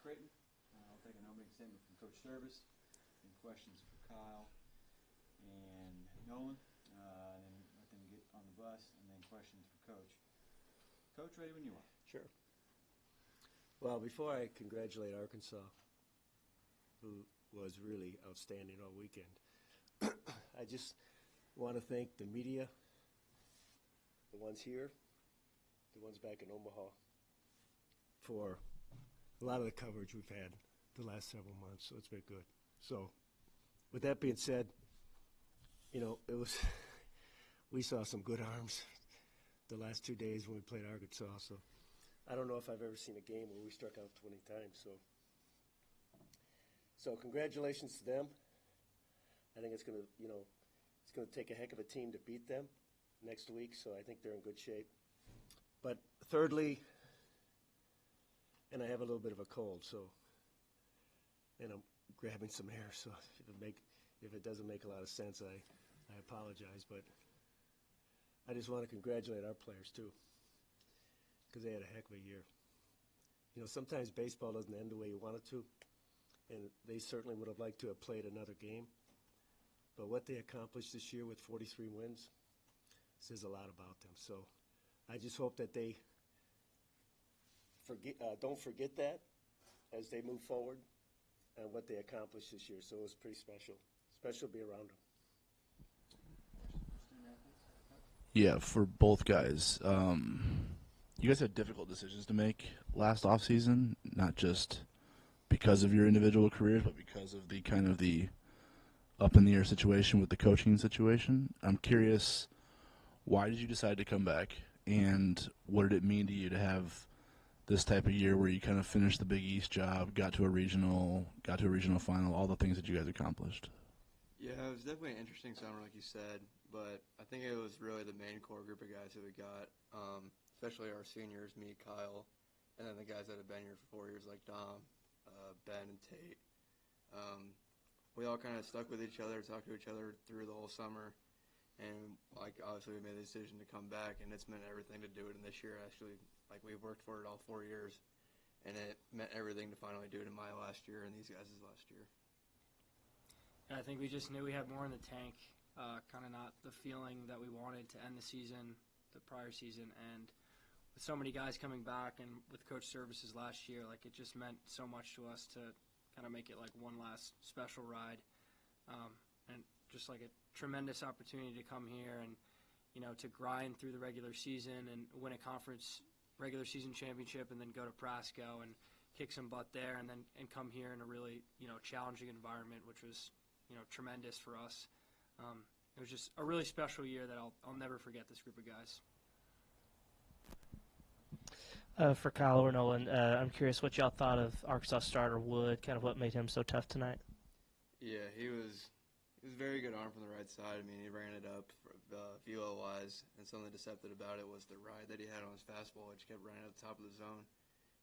Creighton. I'll take an opening statement from Coach Servais, and questions for Kyle and Nolan, and then let them get on the bus, and then questions for Coach. Coach, ready when you are. Sure. Well, before I congratulate Arkansas, who was really outstanding all weekend, I just want to thank the media, the ones here, the ones back in Omaha, for a lot of the coverage we've had the last several months, so it's been good. So, with that being said, we saw some good arms the last 2 days when we played Arkansas, so I don't know if I've ever seen a game where we struck out 20 times, so congratulations to them. I think it's going to take a heck of a team to beat them next week, so I think they're in good shape. But thirdly, and I have a little bit of a cold, and I'm grabbing some air, so if it doesn't make a lot of sense, I apologize, but I just want to congratulate our players too, because they had a heck of a year. Sometimes baseball doesn't end the way you want it to, and they certainly would have liked to have played another game. But what they accomplished this year with 43 wins says a lot about them. So I just hope that they don't forget that as they move forward and what they accomplished this year. So it was pretty special. Special to be around them. Yeah, for both guys. You guys had difficult decisions to make last offseason, not just because of your individual careers, but because of the up-in-the-air situation with the coaching situation. I'm curious, why did you decide to come back, and what did it mean to you to have this type of year where you kind of finished the Big East job, got to a regional final, all the things that you guys accomplished? Yeah, it was definitely an interesting summer, like you said, but I think it was really the main core group of guys that we got, especially our seniors, me, Kyle, and then the guys that have been here for 4 years, like Dom, Ben, and Tate. We all kind of stuck with each other, talked to each other through the whole summer, and obviously we made the decision to come back, and it's meant everything to do it. And this year, actually, we've worked for it all 4 years, and it meant everything to finally do it in my last year and these guys' last year. I think we just knew we had more in the tank, kind of not the feeling that we wanted to end the season, the prior season, and with so many guys coming back and with Coach Servais last year, it just meant so much to us to kind of make it one last special ride, and just a tremendous opportunity to come here and to grind through the regular season and win a conference regular season championship, and then go to Prasco and kick some butt there, and come here in a really challenging environment, which was tremendous for us. It was just a really special year that I'll never forget this group of guys. For Kyle or Nolan, I'm curious what y'all thought of Arkansas starter Wood, kind of what made him so tough tonight. Yeah, he was a very good arm from the right side. I mean, he ran it up velo-wise, and something deceptive about it was the ride that he had on his fastball. It just kept running at the top of the zone,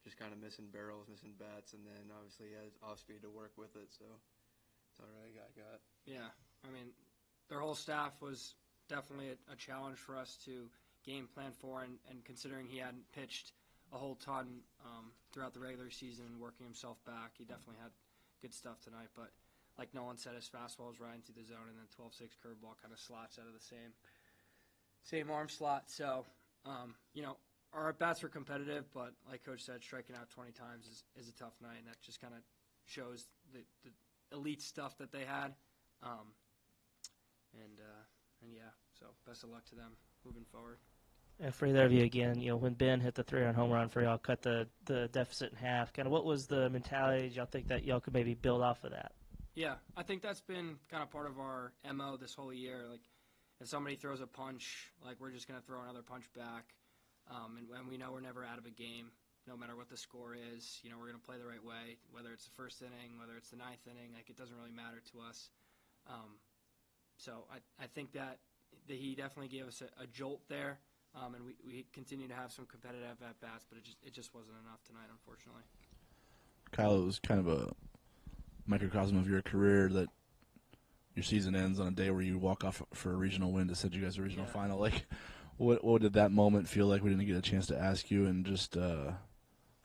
just kind of missing barrels, missing bats, and then obviously he has off-speed to work with it, so that's all right, guy got. Yeah, I mean, their whole staff was definitely a challenge for us to game plan for, and considering he hadn't pitched a whole ton throughout the regular season and working himself back, he definitely had good stuff tonight. But like Nolan said, his fastball was riding through the zone, and then 12-6 curveball kind of slots out of the same arm slot. So, our at-bats were competitive, but like Coach said, striking out 20 times is a tough night, and that just kind of shows the elite stuff that they had. And yeah, so best of luck to them moving forward. And for either of you again, when Ben hit the 3-run home run for y'all, cut the deficit in half, kind of what was the mentality? Did y'all think that y'all could maybe build off of that? Yeah, I think that's been kind of part of our MO this whole year. If somebody throws a punch, we're just going to throw another punch back. And we know we're never out of a game, no matter what the score is. We're going to play the right way, whether it's the first inning, whether it's the ninth inning. It doesn't really matter to us. So I think that he definitely gave us a jolt there. And we continue to have some competitive at-bats, but it just wasn't enough tonight, unfortunately. Kyle, it was kind of a microcosm of your career that your season ends on a day where you walk off for a regional win to send you guys a regional final. What did that moment feel like? We didn't get a chance to ask you, and just I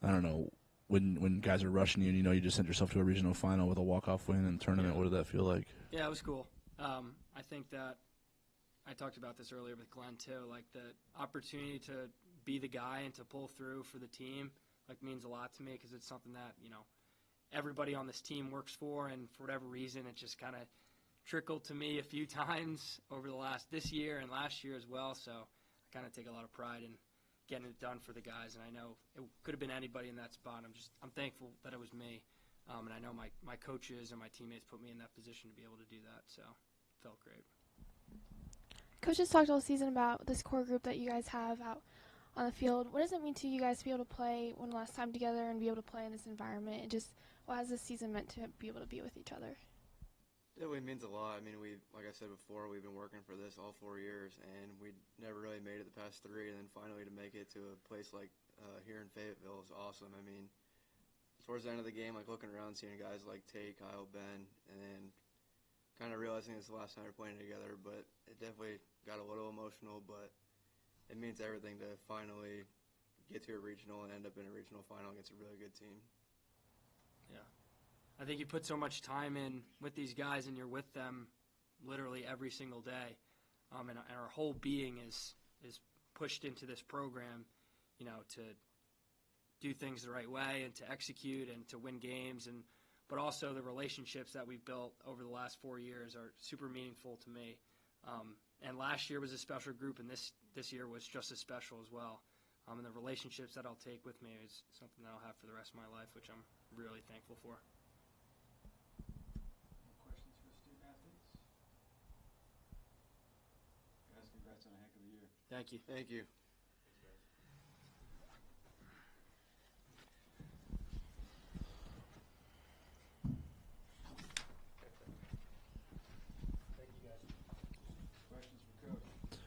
don't know, when guys are rushing you and you know you just sent yourself to a regional final with a walk-off win in the tournament? What did that feel like? Yeah, it was cool. I think that I talked about this earlier with Glenn too. Like the opportunity to be the guy and to pull through for the team, like means a lot to me because it's something that everybody on this team works for, and for whatever reason, it just kind of trickled to me a few times over this year and last year as well. So I kind of take a lot of pride in getting it done for the guys, and I know it could have been anybody in that spot. I'm thankful that it was me, and I know my coaches and my teammates put me in that position to be able to do that. So it felt great. Coach just talked all season about this core group that you guys have out on the field. What does it mean to you guys to be able to play one last time together and be able to play in this environment? And just what has this season meant to be able to be with each other? It really means a lot. I mean, like I said before, we've been working for this all 4 years, and we never really made it the past 3, and then finally to make it to a place like here in Fayetteville is awesome. I mean, towards the end of the game, like looking around, seeing guys like Tate, Kyle, Ben, and then kind of realizing it's the last time we're playing together, but it definitely got a little emotional, but it means everything to finally get to a regional and end up in a regional final against a really good team. Yeah. I think you put so much time in with these guys, and you're with them literally every single day. And our whole being is pushed into this program, to do things the right way and to execute and to win games. But also the relationships that we've built over the last 4 years are super meaningful to me. And last year was a special group, and this year was just as special as well. And the relationships that I'll take with me is something that I'll have for the rest of my life, which I'm really thankful for. Questions for the student athletes? Guys, congrats on a heck of a year. Thank you. Thank you. Questions for Coach?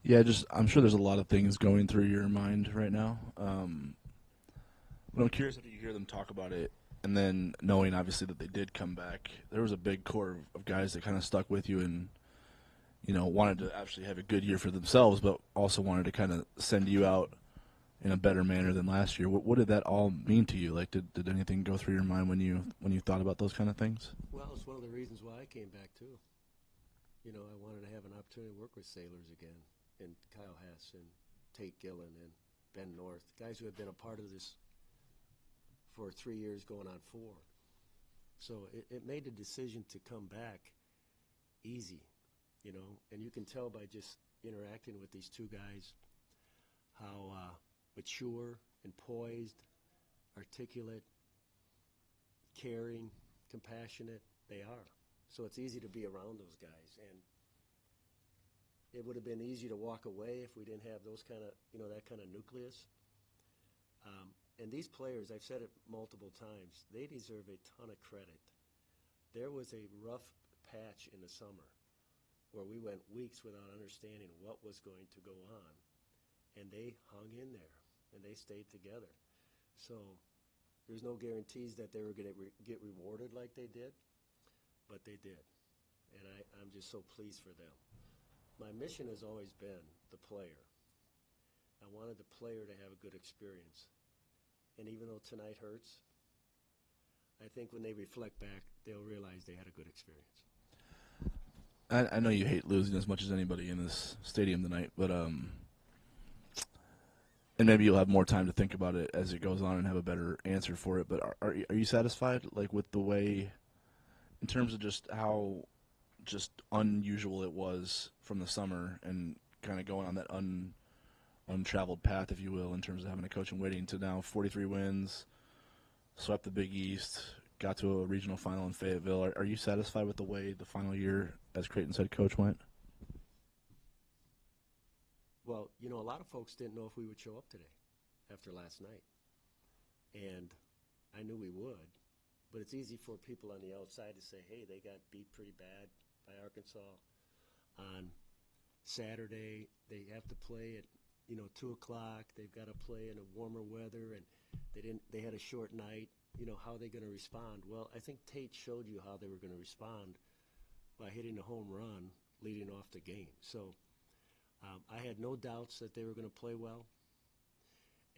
Yeah, I'm sure there's a lot of things going through your mind right now. But I'm curious after you hear them talk about it, and then knowing obviously that they did come back, there was a big core of guys that kind of stuck with you and wanted to actually have a good year for themselves, but also wanted to kind of send you out in a better manner than last year. What did that all mean to you? Like, did anything go through your mind when you thought about those kind of things? Well, it's one of the reasons why I came back too. I wanted to have an opportunity to work with Sailors again, and Kyle Hess and Tate Gillen and Ben North, guys who have been a part of this for 3 years going on 4. So it made the decision to come back easy, and you can tell by just interacting with these two guys how mature and poised, articulate, caring, compassionate they are. So it's easy to be around those guys, and it would have been easy to walk away if we didn't have those kind of, that kind of nucleus. And these players, I've said it multiple times, they deserve a ton of credit. There was a rough patch in the summer where we went weeks without understanding what was going to go on, and they hung in there, and they stayed together. So there's no guarantees that they were going to get rewarded like they did, but they did, and I'm just so pleased for them. My mission has always been the player. I wanted the player to have a good experience. And even though tonight hurts, I think when they reflect back, they'll realize they had a good experience. I know you hate losing as much as anybody in this stadium tonight, but and maybe you'll have more time to think about it as it goes on and have a better answer for it. But are you satisfied, like, with the way, in terms of just how just unusual it was from the summer and kind of going on that untraveled path, if you will, in terms of having a coach in waiting to now 43 wins, swept the Big East, got to a regional final in Fayetteville. Are you satisfied with the way the final year as Creighton's head coach went? Well, a lot of folks didn't know if we would show up today after last night. And I knew we would. But it's easy for people on the outside to say, hey, they got beat pretty bad by Arkansas on Saturday. They have to play at 2 o'clock. They've got to play in a warmer weather, and they had a short night. How are they going to respond? Well, I think Tate showed you how they were going to respond by hitting a home run leading off the game. So I had no doubts that they were going to play well.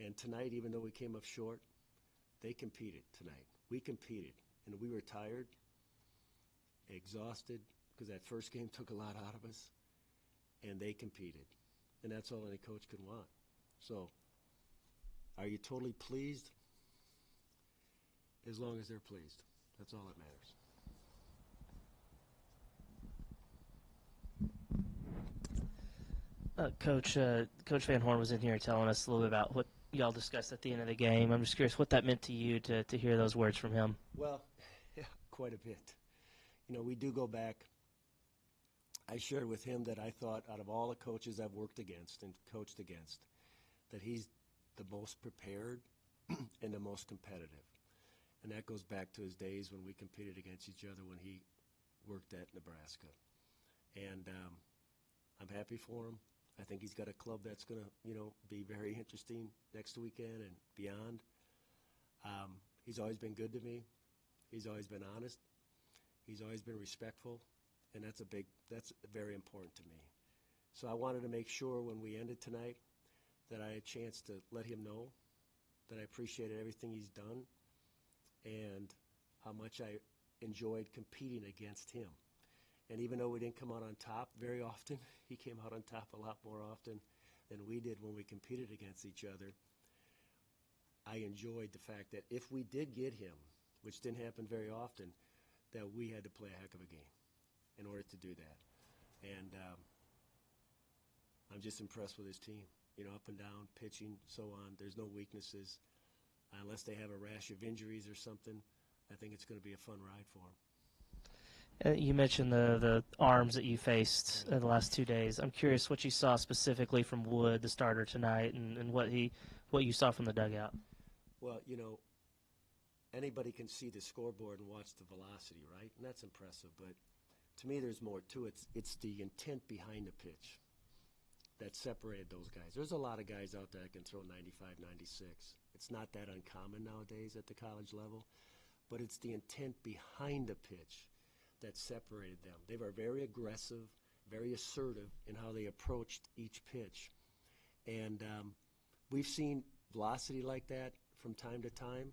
And tonight, even though we came up short, they competed tonight. We competed, and we were tired, exhausted, because that first game took a lot out of us, and they competed. And that's all any coach could want. So, are you totally pleased? As long as they're pleased. That's all that matters. Coach Van Horn was in here telling us a little bit about what y'all discussed at the end of the game. I'm just curious what that meant to you to hear those words from him. Well, yeah, quite a bit. You know, we do go back. I shared with him that I thought out of all the coaches I've worked against and coached against, that he's the most prepared and the most competitive. And that goes back to his days when we competed against each other when he worked at Nebraska. And I'm happy for him. I think he's got a club that's going to, be very interesting next weekend and beyond. He's always been good to me. He's always been honest. He's always been respectful, and that's very important to me. So I wanted to make sure when we ended tonight that I had a chance to let him know that I appreciated everything he's done and how much I enjoyed competing against him. And even though we didn't come out on top very often, he came out on top a lot more often than we did when we competed against each other. I enjoyed the fact that if we did get him, which didn't happen very often, that we had to play a heck of a game in order to do that. And I'm just impressed with his team. Up and down, pitching, so on. There's no weaknesses. Unless they have a rash of injuries or something, I think it's going to be a fun ride for them. You mentioned the arms that you faced in the last 2 days. I'm curious what you saw specifically from Wood, the starter tonight, and what you saw from the dugout. Well, anybody can see the scoreboard and watch the velocity, right? And that's impressive. But to me, there's more to it. It's the intent behind the pitch that separated those guys. There's a lot of guys out there that can throw 95, 96. It's not that uncommon nowadays at the college level. But it's the intent behind the pitch that separated them. They were very aggressive, very assertive in how they approached each pitch. And we've seen velocity like that from time to time,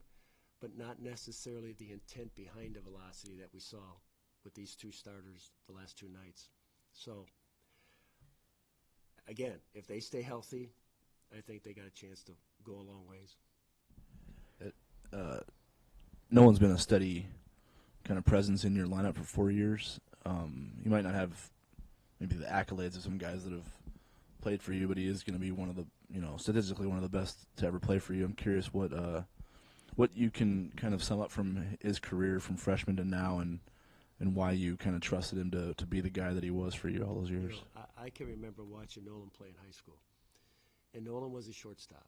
but not necessarily the intent behind the velocity that we saw with these two starters the last two nights. So, again, if they stay healthy, I think they got a chance to go a long ways. Nolan's been a steady kind of presence in your lineup for 4 years. You might not have maybe the accolades of some guys that have played for you, but he is going to be one of the, statistically one of the best to ever play for you. I'm curious what you can kind of sum up from his career from freshman to now, and why you kind of trusted him to be the guy that he was for you all those years. I can remember watching Nolan play in high school, and Nolan was a shortstop.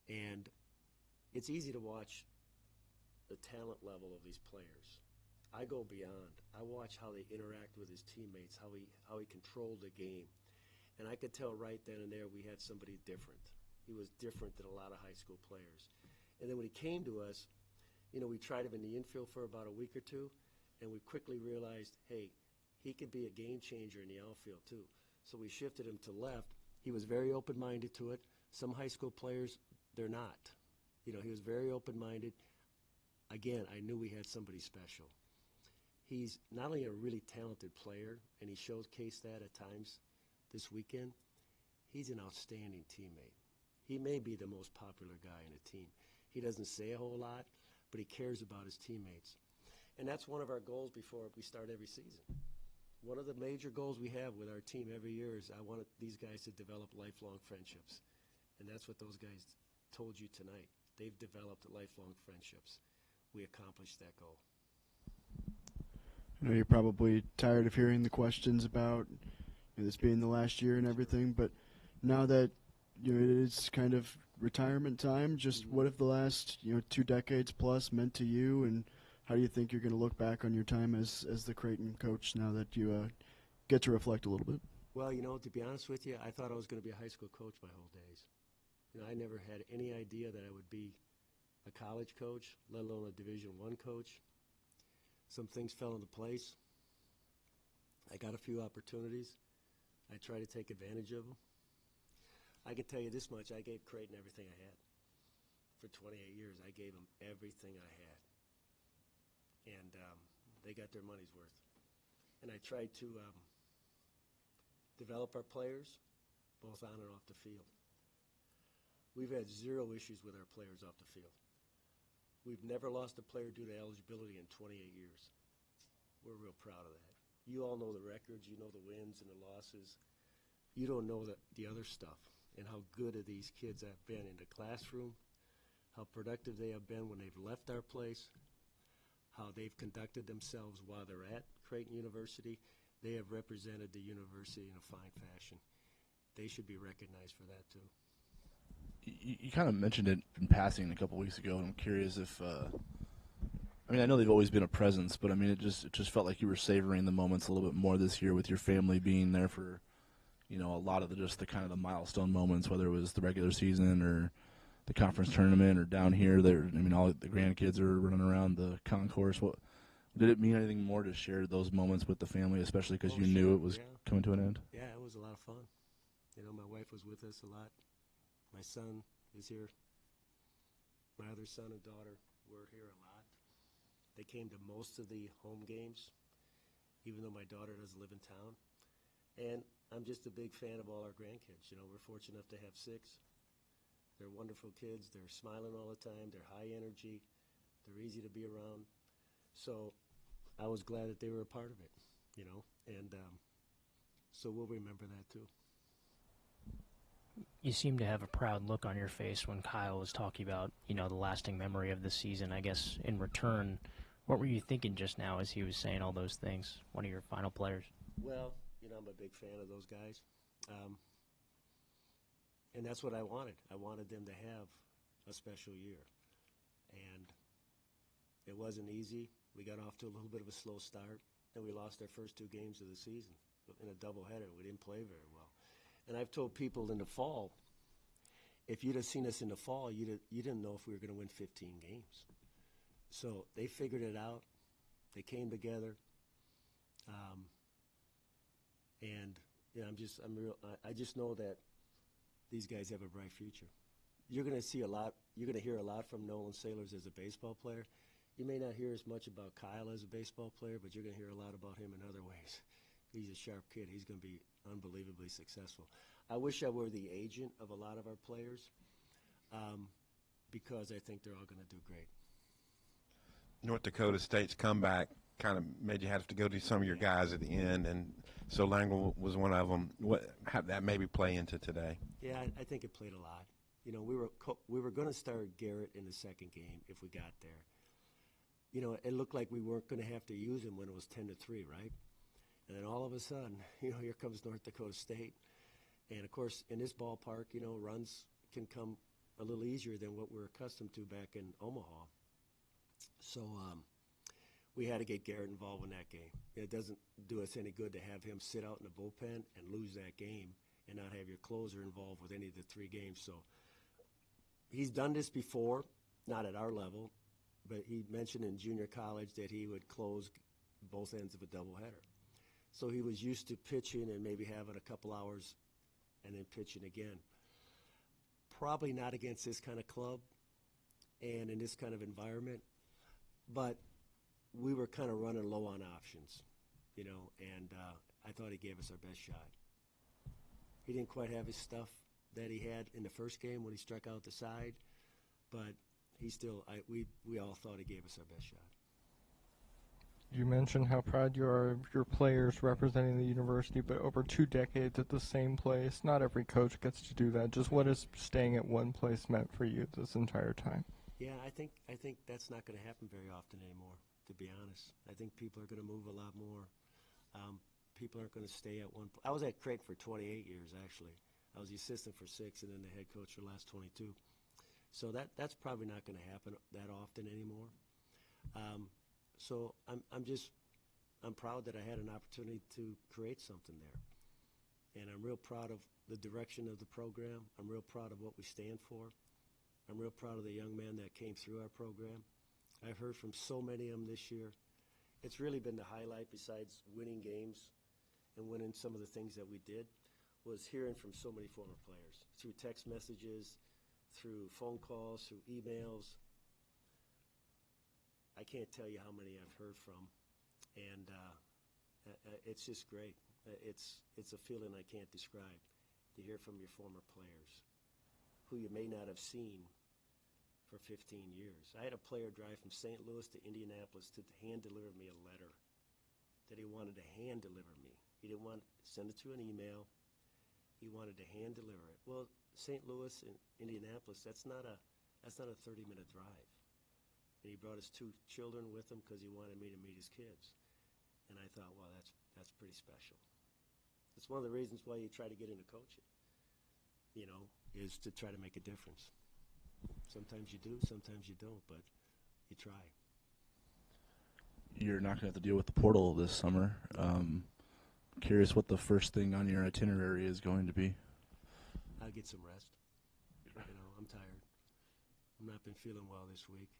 And it's easy to watch the talent level of these players. I go beyond. I watch how they interact with his teammates, how he controlled the game. And I could tell right then and there we had somebody different. He was different than a lot of high school players. And then when he came to us, we tried him in the infield for about a week or two, and we quickly realized, hey, he could be a game changer in the outfield too. So we shifted him to left. He was very open-minded to it. Some high school players, they're not. He was very open-minded. Again, I knew we had somebody special. He's not only a really talented player, and he showcased that at times this weekend, he's an outstanding teammate. He may be the most popular guy in the team. He doesn't say a whole lot, but he cares about his teammates. And that's one of our goals before we start every season. One of the major goals we have with our team every year is I want these guys to develop lifelong friendships. And that's what those guys told you tonight. They've developed lifelong friendships. We accomplished that goal. I know you're probably tired of hearing the questions about this being the last year and everything, but now that it is kind of retirement time, just what have the last 2 decades plus meant to you, and how do you think you're going to look back on your time as the Creighton coach now that you get to reflect a little bit? Well, to be honest with you, I thought I was going to be a high school coach my whole days. I never had any idea that I would be a college coach, let alone a Division I coach. Some things fell into place. I got a few opportunities. I tried to take advantage of them. I can tell you this much, I gave Creighton everything I had for 28 years, I gave them everything I had. And they got their money's worth. And I tried to develop our players, both on and off the field. We've had 0 issues with our players off the field. We've never lost a player due to eligibility in 28 years. We're real proud of that. You all know the records, you know the wins and the losses. You don't know the other stuff and how good of these kids have been in the classroom, how productive they have been when they've left our place, how they've conducted themselves while they're at Creighton University. They have represented the university in a fine fashion. They should be recognized for that too. You kind of mentioned it in passing a couple weeks ago, and I'm curious if I mean, I know they've always been a presence, but I mean, it just felt like you were savoring the moments a little bit more this year with your family being there for, you know, a lot of the kind of the milestone moments, whether it was the regular season or the conference tournament or down here. I mean, all the grandkids are running around the concourse. What did it mean anything more to share those moments with the family, especially because you knew it was coming to an end? Yeah, it was a lot of fun. You know, my wife was with us a lot. My son is here. My other son and daughter were here a lot. They came to most of the home games, even though my daughter doesn't live in town. And I'm just a big fan of all our grandkids. You know, we're fortunate enough to have 6. They're wonderful kids. They're smiling all the time. They're high energy. They're easy to be around. So I was glad that they were a part of it, you know. And so we'll remember that too. You seem to have a proud look on your face when Kyle was talking about, you know, the lasting memory of the season. I guess in return, what were you thinking just now as he was saying all those things, one of your final players? Well, you know, I'm a big fan of those guys. And that's what I wanted. I wanted them to have a special year. And it wasn't easy. We got off to a little bit of a slow start, and we lost our first 2 games of the season in a doubleheader. We didn't play very well. And I've told people in the fall, if you'd have seen us in the fall, you didn't know if we were going to win 15 games. So they figured it out. They came together. And yeah, I just know that these guys have a bright future. You're going to see a lot. You're going to hear a lot from Nolan Sailors as a baseball player. You may not hear as much about Kyle as a baseball player, but you're going to hear a lot about him in other ways. He's a sharp kid. He's going to be unbelievably successful. I wish I were the agent of a lot of our players because I think they're all going to do great. North Dakota State's comeback kind of made you have to go to some of your guys at the end, and so Langle was one of them. How that maybe play into today? Yeah, I think it played a lot. You know, we were going to start Garrett in the second game if we got there. You know, it looked like we weren't going to have to use him when it was 10-3, right? And then all of a sudden, you know, here comes North Dakota State. And, of course, in this ballpark, you know, runs can come a little easier than what we're accustomed to back in Omaha. So we had to get Garrett involved in that game. It doesn't do us any good to have him sit out in the bullpen and lose that game and not have your closer involved with any of the 3 games. So he's done this before, not at our level, but he mentioned in junior college that he would close both ends of a doubleheader. So he was used to pitching and maybe having a couple hours and then pitching again. Probably not against this kind of club and in this kind of environment, but we were kind of running low on options, you know, and I thought he gave us our best shot. He didn't quite have his stuff that he had in the first game when he struck out the side, but he still, we all thought he gave us our best shot. You mentioned how proud you are of your players representing the university, but over 2 decades at the same place, not every coach gets to do that. Just what has staying at one place meant for you this entire time? Yeah, I think that's not going to happen very often anymore, to be honest. I think people are going to move a lot more. People aren't going to stay at one place. I was at Creighton for 28 years, actually. I was the assistant for 6 and then the head coach for the last 22. So that's probably not going to happen that often anymore. So I'm proud that I had an opportunity to create something there. And I'm real proud of the direction of the program. I'm real proud of what we stand for. I'm real proud of the young man that came through our program. I've heard from so many of them this year. It's really been the highlight, besides winning games and winning some of the things that we did, was hearing from so many former players through text messages, through phone calls, through emails. I can't tell you how many I've heard from, and it's just great. It's a feeling I can't describe, to hear from your former players, who you may not have seen for 15 years. I had a player drive from St. Louis to Indianapolis to hand deliver me a letter that he wanted to hand deliver me. He didn't want to send it through an email. He wanted to hand deliver it. Well, St. Louis and Indianapolis, that's not a 30-minute drive. And he brought his 2 children with him because he wanted me to meet his kids. And I thought, well, that's pretty special. It's one of the reasons why you try to get into coaching, is to try to make a difference. Sometimes you do, sometimes you don't, but you try. You're not going to have to deal with the portal this summer. Curious what the first thing on your itinerary is going to be. I'll get some rest. I'm tired. I've not been feeling well this week.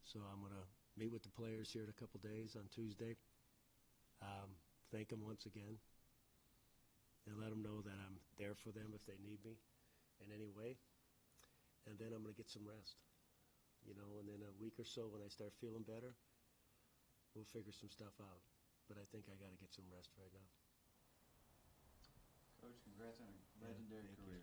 So I'm going to meet with the players here in a couple days on Tuesday. Thank them once again. And let them know that I'm there for them if they need me in any way. And then I'm going to get some rest. And then a week or so when I start feeling better, we'll figure some stuff out. But I think I got to get some rest right now. Coach, congrats on a legendary career.